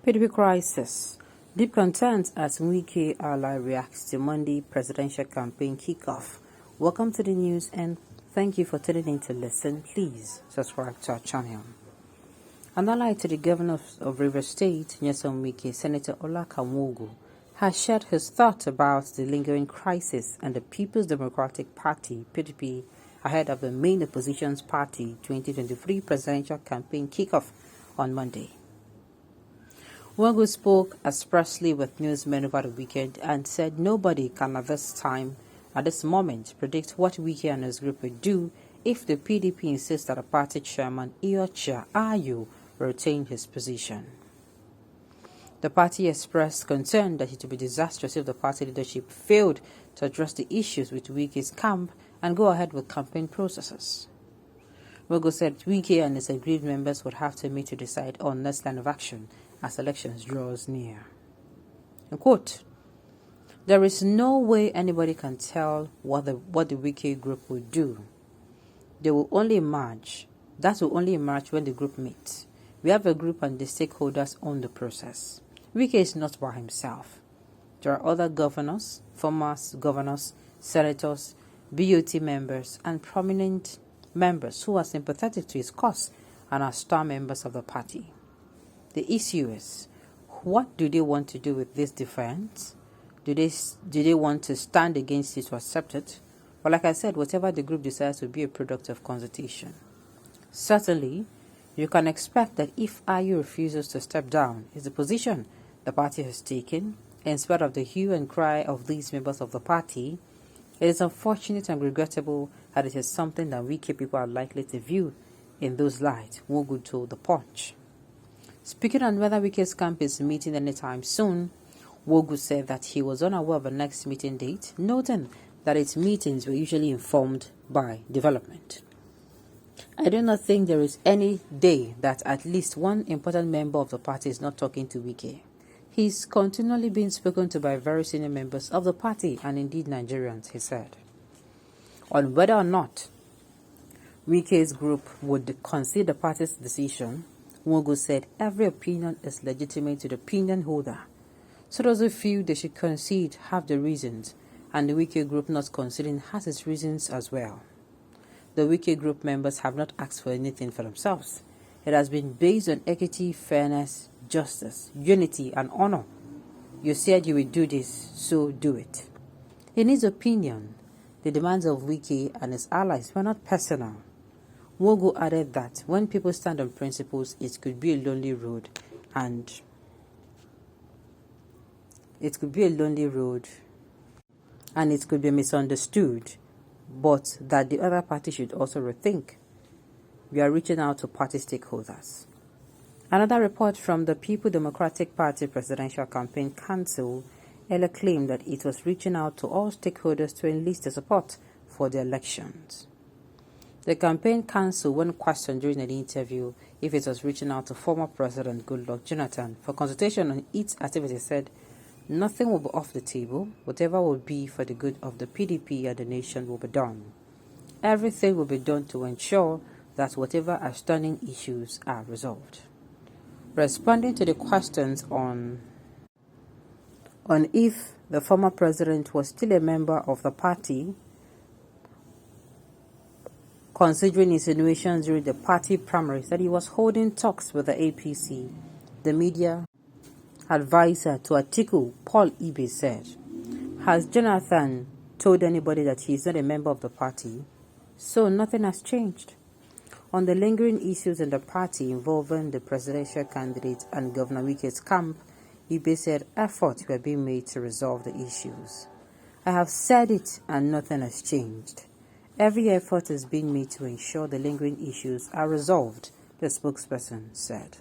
PDP crisis. Deep concerns as Wike ally reacts to Monday presidential campaign kickoff. Welcome to the news and thank you for tuning in to listen. Please subscribe to our channel. An ally to the governor of Rivers State, Nyesom Wike, Senator Ola Kamwogu, has shared his thoughts about the lingering crisis and the People's Democratic Party, PDP, ahead of the main opposition's party 2023 presidential campaign kickoff on Monday. Wike spoke expressly with newsmen over the weekend and said nobody can at this moment, predict what Wike and his group would do if the PDP insists that the party chairman Iyorchia Ayu retain his position. The party expressed concern that it would be disastrous if the party leadership failed to address the issues with Wike's camp and go ahead with campaign processes. Wike said Wike and his aggrieved members would have to meet to decide on next line of action as elections draws near. And quote, "There is no way anybody can tell what the Wike group will do. They will only emerge. That will only emerge when the group meets. We have a group and the stakeholders own the process. Wike is not by himself. There are other governors, former governors, senators, BOT members, and prominent members who are sympathetic to his cause and are star members of the party. The issue is, what do they want to do with this defense? Do they want to stand against it or accept it? But like I said, whatever the group decides will be a product of consultation. Certainly, you can expect that if Ayu refuses to step down, is the position the party has taken, in spite of the hue and cry of these members of the party. It is unfortunate and regrettable that it is something that Wike people are likely to view in those light," Wogu told The Punch. Speaking on whether Wike's camp is meeting anytime soon, Wogu said that he was unaware of the next meeting date, noting that its meetings were usually informed by development. "I do not think there is any day that at least one important member of the party is not talking to Wike. He is continually being spoken to by very senior members of the party and indeed Nigerians," he said. On whether or not Wike's group would consider the party's decision, Wogu said every opinion is legitimate to the opinion holder. So those who feel they should concede have the reasons, and the Wike group not conceding has its reasons as well. The Wike group members have not asked for anything for themselves. It has been based on equity, fairness, justice, unity, and honor. You said you will do this, so do it. In his opinion, the demands of Wike and his allies were not personal. Wogu added that when people stand on principles, it could be a lonely road and it could be misunderstood, but that the other party should also rethink. We are reaching out to party stakeholders. Another report from the People Democratic Party Presidential Campaign Council earlier claimed that it was reaching out to all stakeholders to enlist their support for the elections. The campaign council, when questioned during an interview if it was reaching out to former President Goodluck Jonathan for consultation on its activities, said nothing will be off the table. Whatever will be for the good of the PDP and the nation will be done. Everything will be done to ensure that whatever outstanding issues are resolved. Responding to the questions on if the former president was still a member of the party, considering insinuations during the party primaries that he was holding talks with the APC, the media advisor to Atiku, Paul Ibe, said, "Has Jonathan told anybody that he is not a member of the party? So nothing has changed." On the lingering issues in the party involving the presidential candidate and Governor Wike's camp, Ibe said efforts were being made to resolve the issues. "I have said it and nothing has changed. Every effort is being made to ensure the lingering issues are resolved," the spokesperson said.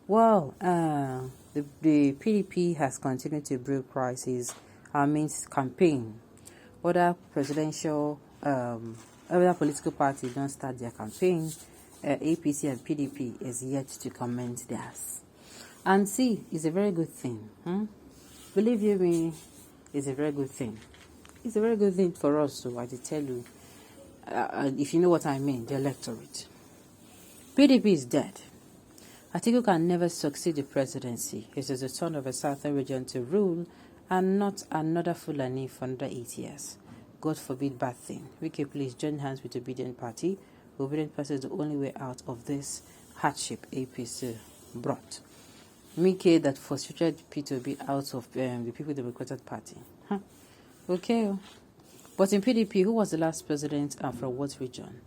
Well, the PDP has continued to brew crisis amidst campaign. Other political parties don't start their campaign. APC and PDP is yet to commence theirs. And see, it's a very good thing. Believe you me, it's a very good thing. It's a very good thing for us, so I tell you. If you know what I mean, the electorate. PDP is dead. Atiku can never succeed the presidency. It is the turn of a southern region to rule and not another Fulani for another 8 years. God forbid bad thing. Wike, please join hands with the obedient party. Obedient party is the only way out of this hardship APC brought. Wike that frustrated P2B out of the People Democratic Party. Okay. But in PDP, who was the last president and from what region?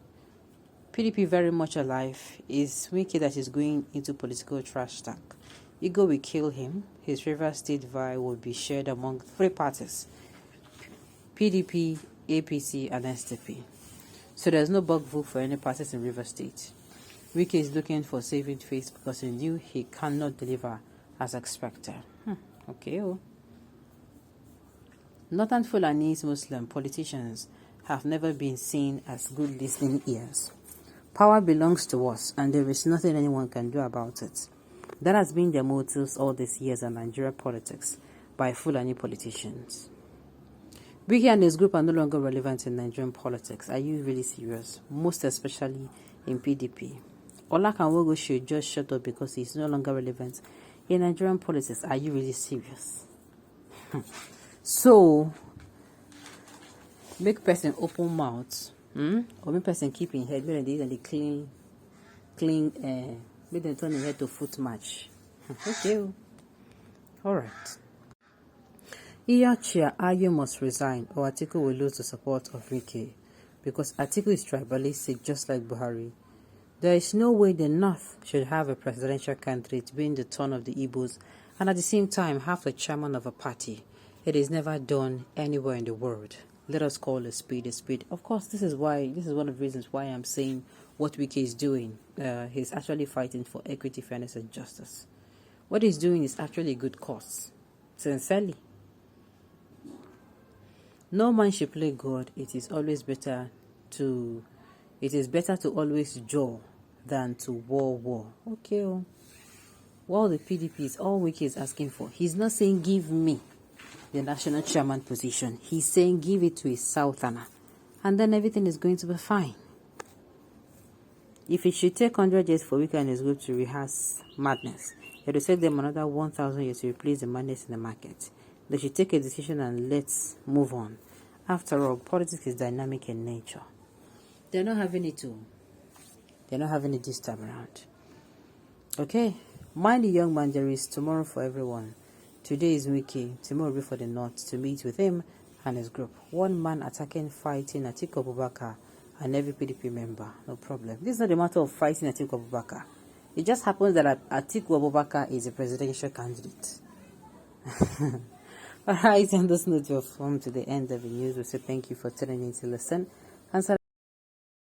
PDP very much alive. Is Wike that is going into political trash talk. Ego will kill him. His River State vibe will be shared among 3 parties: PDP, APC, and SDP. So there's no bug vote for any parties in River State. Wike is looking for saving face because he knew he cannot deliver as expected. Okay. Northern Fulani's Muslim politicians have never been seen as good listening ears. Power belongs to us, and there is nothing anyone can do about it. That has been their motives all these years in Nigerian politics by Fulani politicians. Wike and his group are no longer relevant in Nigerian politics. Are you really serious? Most especially in PDP. Olakanwogo should just shut up because he's no longer relevant in Nigerian politics. Are you really serious? So, make person open mouth, or make person keep in head when they clean, make them turn in head to foot match. Okay. Alright. Iyachia Ayu must resign or Atiku will lose the support of Wike because Atiku is tribalistic just like Buhari. There is no way the North should have a presidential candidate being the turn of the Igbos and at the same time have the chairman of a party. It is never done anywhere in the world. Let us call a spade a spade. Of course, this is one of the reasons why I'm saying what Wike is doing. He's actually fighting for equity, fairness, and justice. What he's doing is actually a good cause. Sincerely. No man should play God. It is better to always jaw than to war. Okay. Well, the PDP is all Wike is asking for. He's not saying give me the national chairman position. He's saying give it to a southerner. And then everything is going to be fine. If it should take 100 years for Wike and his group to rehearse madness, it will take them another 1,000 years to replace the madness in the market. They should take a decision and let's move on. After all, politics is dynamic in nature. They're not having it this time around. Okay? Mind the young man, there is tomorrow for everyone. Today is Wike, tomorrow will be for the North to meet with him and his group. One man attacking, fighting Atiku Abubakar and every PDP member. No problem. This is not a matter of fighting Atiku Abubakar. It just happens that Atiku Abubakar is a presidential candidate. Alright, on this note, we've come to the end of the news. We say thank you for tuning in to listen.